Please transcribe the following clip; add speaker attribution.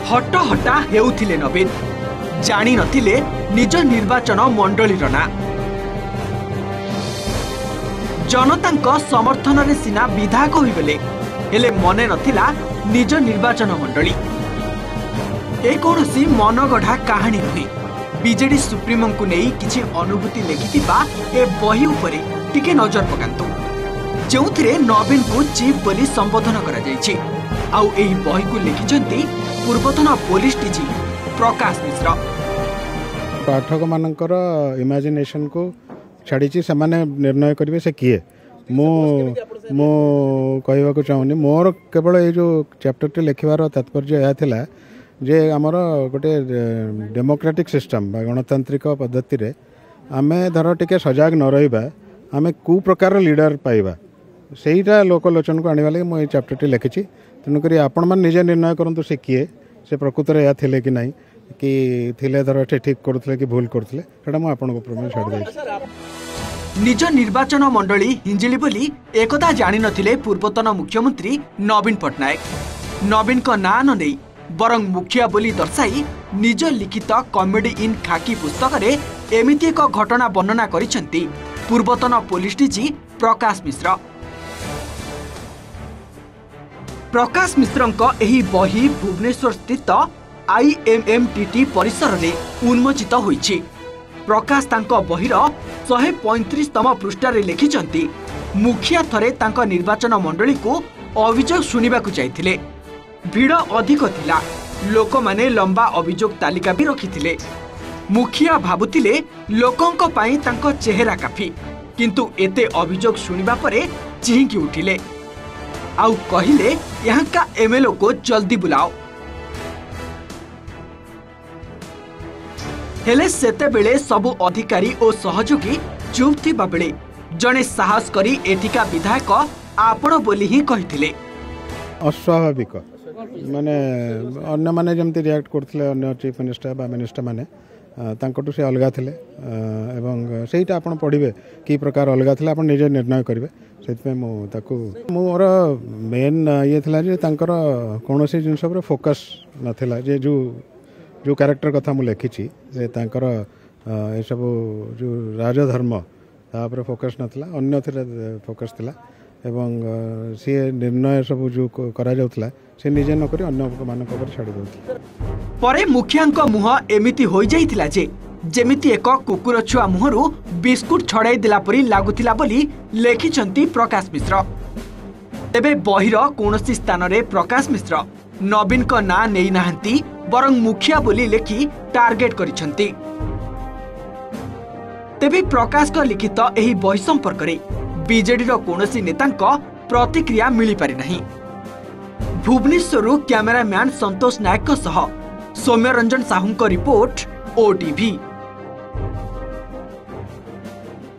Speaker 1: हट हटा हेउथिले नवीन जानी नथिले निज निर्वाचन मंडलीर ना जनतांक समर्थन रे सिना विधायक होइबले हेले मने नथिला निज निर्वाचन मंडली। ए कोनोसी मनगढ़ा कहानी नुहे बीजेडी सुप्रीमो को नहीं किछि अनुभूति लेखिथिबा ए बही उपरे टिके नजर पकांतु जोंथिरे नवीन को चीफ बोली संबोधन करा जायछि। आउ एही बही को लिखिछंती पूर्वतन पुलिस डीजी प्रकाश मिश्र।
Speaker 2: पाठक मानकर इमेजिनेशन को छाड़ी से माने निर्णय करेंगे से किए मो कहवाक चाहूनी मोर केवल ये जो चैप्टर टी लिखार तात्पर्य यह थिला जे आमर गोटे डेमोक्रेटिक सिस्टम गणतांत्रिक पद्धति रे आमे धर टिके सजाग न रहिबा आमे कु प्रकार लीडर पाइबा सेहीटा लोकलोचन को आनिबा लगे मो ये चैप्टर टी लिखिछि। तेणुक आपण मैंने निजे निर्णय करंतु से किए से प्रकृत में या थिले कि नहीं कि थिले धर ठीक करुले कि भूल करुले सेटा मु आपण को छाड़ दे।
Speaker 1: निज निर्वाचन मंडली हिंजिली बोली एकदा जानि नथिले पूर्वतन मुख्यमंत्री नवीन पट्टनायक। नवीन को ना न नहीं बरंग मुखिया बोली दर्शाई निज लिखित कॉमेडी इन खाकी पुस्तक रे एमिति एक घटना वर्णना करिसेंती पूर्वतन पुलिस डीजी प्रकाश मिश्र। प्रकाश मिश्रंक एही बही भुवनेश्वर स्थित IMMTT परिसर रे उन्मोचित होईछि। प्रकाश तांको बहिर 135तम पृष्ठ रे लिखिचंती मुखिया थरे तांको निर्वाचन मंडली को अभियोग सुनिबाकु जाइथिले भीड़ अधिक थिला लोक माने लंबा अभियोग तालिका भी रखिथिले। मुखिया भाबुथिले लोकंक पई तांको चेहरा काफी किंतु एते अभियोग सुनिबा परे चिहिकी उठिले आउ कहिले यहाँ का MLO को जल्दी बुलाओ। हेले सेते बेले सबु अधिकारी और सहयोगी चुप थिबा बेले जने साहस करी एथिका विधायक आपण बोली ही कहिथिले।
Speaker 2: अस्वाभाविक माने अन्य माने जमती रिएक्ट करथिले अन्य चीफ मिनिस्टर बा मिनिस्टर माने तांकटु से अलगा थिले एवं सेटा आपण पढिबे की प्रकार अलगा थिले आपण निजे निर्णय करिवे से मोर मेन ये थिला जे तांकर कोनोसी जिनस पर फोकस नथिला जे जो जो कैरेक्टर कथा मु लिखिछि जे तांकर ए सब जो राजधर्म तापर फोकस नथिला अन्य थिला फोकस थिला एवं सी निर्णय सब जो करा जाउतला से निजे न करी अन्य मानक पर छाडी दउतला।
Speaker 1: परे मुखियांक मुह एमिति होई जाइतिला जे जेमिति एक कुकुर छुआ मुहरु बिस्कुट छड़ाई दिला परी लागुतिला बोली लेखिचंती प्रकाश मिश्र। तेबे बहिर कोनोसी स्थान रे प्रकाश मिश्र नवीन को ना नेई नाहंती बरंग मुखिया बोली लेखि टार्गेट करिसंती। तेबे प्रकाश को लिखित एही बही संपर्क रे बीजेडी रो कोनोसी नेतांक प्रतिक्रिया मिली पारि नाही। भुवनेश्वरु कैमरामैन संतोष नायक सह सौम्य रंजन साहू को रिपोर्ट OTV।